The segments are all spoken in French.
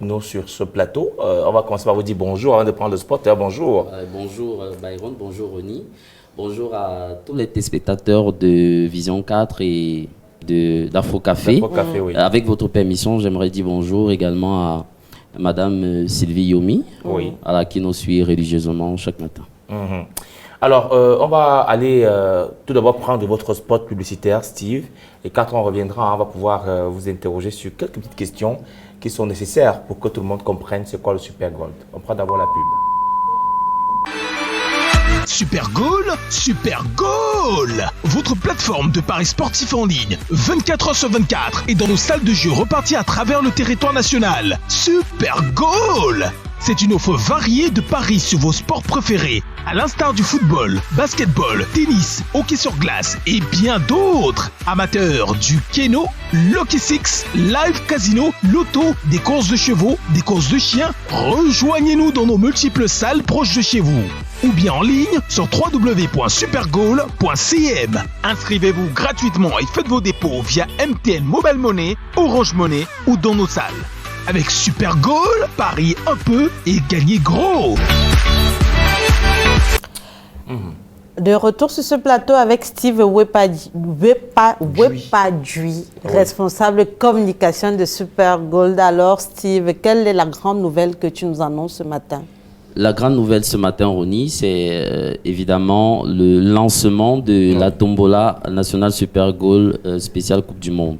nous sur ce plateau. On va commencer par vous dire bonjour avant de prendre le spot. Bonjour. Bonjour Byron, bonjour Ronnie. Bonjour à tous les téléspectateurs de Vision 4 et d'Afro Café. Oui. Avec votre permission, j'aimerais dire bonjour également à Madame Sylvie Yomi, à qui nous suit religieusement chaque matin. Alors, on va aller tout d'abord prendre votre spot publicitaire, Steve. Et quand on reviendra, on va pouvoir vous interroger sur quelques petites questions qui sont nécessaires pour que tout le monde comprenne c'est quoi le Super Gold. On prend d'abord la pub. Super Goal, votre plateforme de paris sportifs en ligne, 24 h sur 24 et dans nos salles de jeu reparties à travers le territoire national. Super Goal, c'est une offre variée de paris sur vos sports préférés, à l'instar du football, basketball, tennis, hockey sur glace et bien d'autres. Amateurs du Keno, Lucky Six, Live Casino, Loto, des courses de chevaux, des courses de chiens, rejoignez-nous dans nos multiples salles proches de chez vous. Ou bien en ligne sur www.supergoal.cm. Inscrivez-vous gratuitement et faites vos dépôts via MTN Mobile Money, Orange Money ou dans nos salles. Avec Super Goal, pariez un peu et gagnez gros. De retour sur ce plateau avec Steve Wepadui, responsable communication de Super Gold. Alors Steve, quelle est la grande nouvelle que tu nous annonces ce matin? La grande nouvelle ce matin, Ronnie, c'est évidemment le lancement de la Tombola National Super Goal spéciale Coupe du Monde.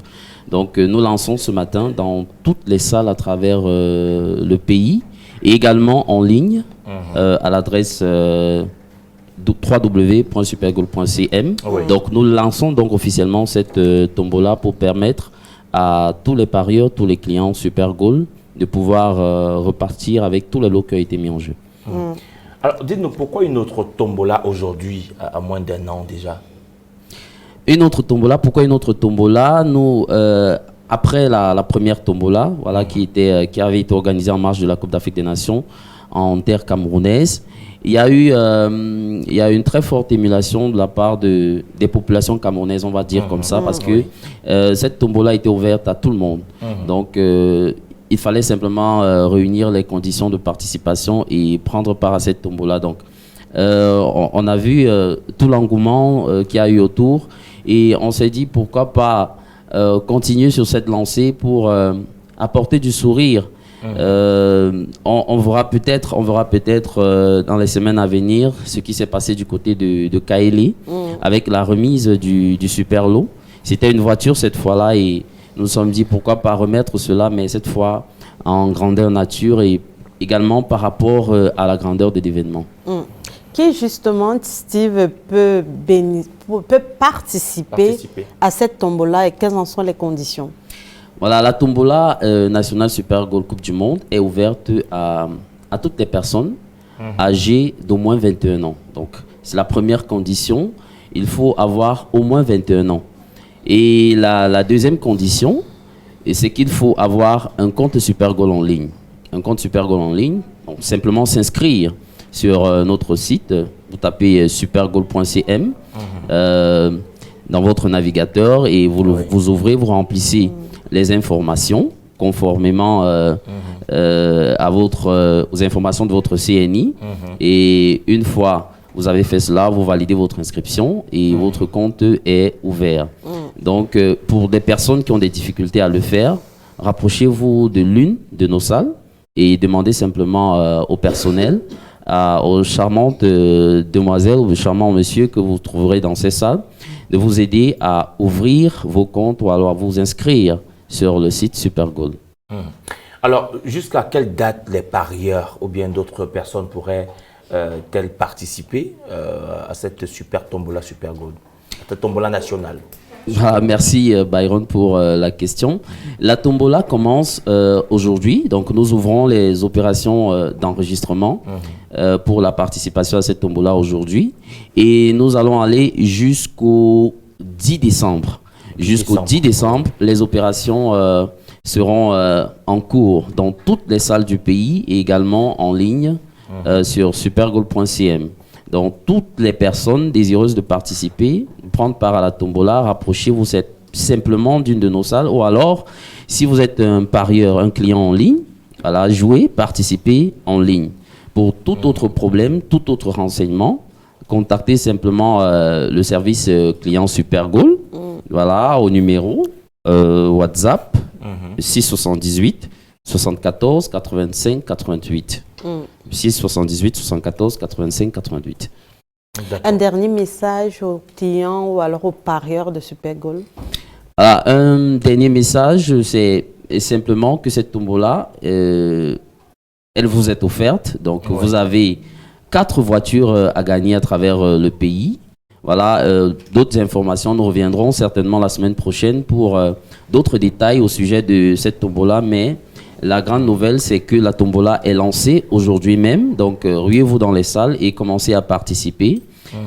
Donc nous lançons ce matin dans toutes les salles à travers le pays et également en ligne à l'adresse www.supergoal.cm. Donc nous lançons donc officiellement cette tombola pour permettre à tous les parieurs, tous les clients Super Goal de pouvoir repartir avec tous les lots qui ont été mis en jeu. Alors dites-nous pourquoi une autre tombola aujourd'hui à moins d'1 an déjà? Une autre tombola, pourquoi une autre tombola? Nous, après la première tombola, voilà, qui avait été organisée en marge de la Coupe d'Afrique des Nations en terre camerounaise, il y a eu une très forte émulation de la part des populations camerounaises, on va dire comme ça, parce que cette tombola était ouverte à tout le monde. Donc, il fallait simplement réunir les conditions de participation et prendre part à cette tombola. Donc, on a vu tout l'engouement qu'il y a eu autour et on s'est dit pourquoi pas continuer sur cette lancée pour apporter du sourire. On verra peut-être dans les semaines à venir ce qui s'est passé du côté de Kaélé avec la remise du super lot. C'était une voiture cette fois-là et nous nous sommes dit pourquoi pas remettre cela, mais cette fois en grandeur nature et également par rapport à la grandeur de l'événement. Qui justement, Steve, peut participer à cette tombola et quelles en sont les conditions? Voilà, la tombola nationale Super Goal Coupe du Monde est ouverte à toutes les personnes âgées d'au moins 21 ans. Donc, c'est la première condition. Il faut avoir au moins 21 ans. Et la deuxième condition, c'est qu'il faut avoir un compte Super Goal en ligne. Un compte Super Goal en ligne, donc simplement s'inscrire sur notre site. Vous tapez supergoal.cm dans votre navigateur et vous ouvrez, vous remplissez les informations conformément aux informations de votre CNI. Et une fois vous avez fait cela, vous validez votre inscription et votre compte est ouvert. Donc, pour des personnes qui ont des difficultés à le faire, rapprochez-vous de l'une de nos salles et demandez simplement au personnel, aux charmantes demoiselles ou aux charmants messieurs que vous trouverez dans ces salles, de vous aider à ouvrir vos comptes ou alors à vous inscrire sur le site Super Goal. Alors, jusqu'à quelle date les parieurs ou bien d'autres personnes pourraient-elles participer à cette super tombola Super Goal, cette tombola nationale? Merci Byron pour la question. La tombola commence aujourd'hui, donc nous ouvrons les opérations d'enregistrement pour la participation à cette tombola aujourd'hui et nous allons aller jusqu'au 10 décembre. Jusqu'au 10 décembre, les opérations seront en cours dans toutes les salles du pays et également en ligne sur supergoal.cm. Donc, toutes les personnes désireuses de participer, prendre part à la tombola, rapprochez-vous simplement d'une de nos salles. Ou alors, si vous êtes un parieur, un client en ligne, Voilà, jouer, participer en ligne. Pour tout autre problème, tout autre renseignement, contactez simplement le service client Super Goal, voilà, au numéro WhatsApp 678 74 85 88. 678 74 85 88. Un dernier message aux clients ou alors aux parieurs de Super Goal. Un dernier message, c'est simplement que cette tombola, elle vous est offerte. Donc, vous avez 4 voitures à gagner à travers le pays. Voilà, d'autres informations, nous reviendrons certainement la semaine prochaine pour d'autres détails au sujet de cette tombola. Mais la grande nouvelle, c'est que la tombola est lancée aujourd'hui même. Donc, ruez-vous dans les salles et commencez à participer,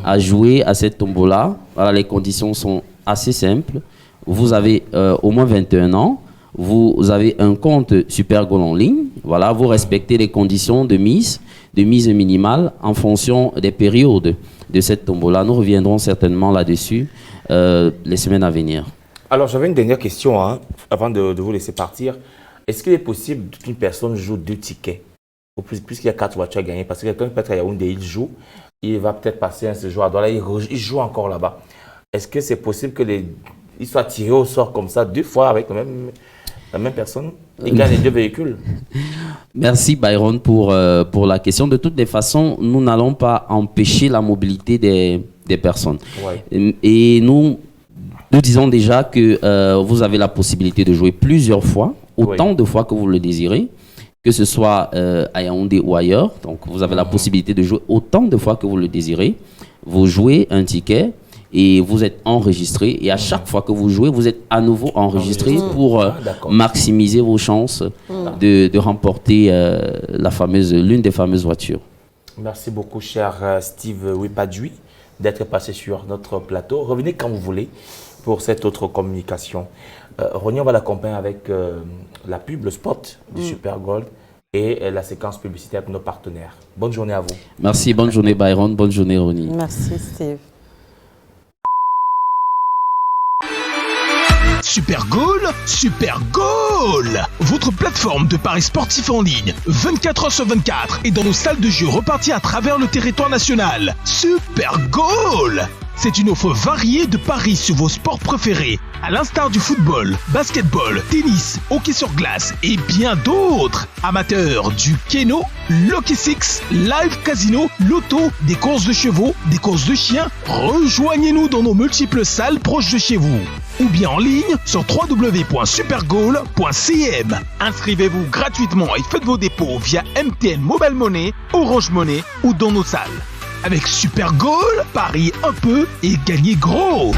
à jouer à cette tombola. Voilà, les conditions sont assez simples. Vous avez au moins 21 ans. Vous avez un compte Super Goal en ligne. Voilà, vous respectez les conditions de mise minimale en fonction des périodes de cette tombola. Nous reviendrons certainement là-dessus les semaines à venir. Alors, j'avais une dernière question avant de vous laisser partir. Est-ce qu'il est possible qu'une personne joue 2 tickets ou puisqu'il y a 4 voitures à gagner? Parce que quelqu'un peut être à Yaoundé, il joue, il va peut-être passer un séjour à Douala, il joue encore là-bas. Est-ce que c'est possible qu'il soit tiré au sort comme ça 2 fois avec la même personne et gagne les 2 véhicules? Merci Byron pour la question. De toutes les façons, nous n'allons pas empêcher la mobilité des personnes. Ouais. Et nous disons déjà que vous avez la possibilité de jouer plusieurs fois, autant de fois que vous le désirez, que ce soit à Yaoundé ou ailleurs. Donc vous avez la possibilité de jouer autant de fois que vous le désirez. Vous jouez un ticket et vous êtes enregistré. Et à chaque fois que vous jouez, vous êtes à nouveau enregistré pour maximiser vos chances de remporter l'une des fameuses voitures. Merci beaucoup, cher Steve Wipadjoui, d'être passé sur notre plateau. Revenez quand vous voulez pour cette autre communication. Ronnie, on va l'accompagner avec la pub, le spot du Super Gold et la séquence publicitaire avec nos partenaires. Bonne journée à vous. Merci, bonne journée Byron, bonne journée Ronnie. Merci Steve. Super Goal, votre plateforme de paris sportifs en ligne, 24h sur 24 et dans nos salles de jeu reparties à travers le territoire national. Super Goal, c'est une offre variée de paris sur vos sports préférés, à l'instar du football, basketball, tennis, hockey sur glace et bien d'autres. Amateurs du Keno, Lucky Six, Live Casino, Loto, des courses de chevaux, des courses de chiens, rejoignez-nous dans nos multiples salles proches de chez vous. Ou bien en ligne sur www.supergoal.cm. Inscrivez-vous gratuitement et faites vos dépôts via MTN Mobile Money, Orange Money ou dans nos salles. Avec Super Goal, pariez un peu et gagnez gros.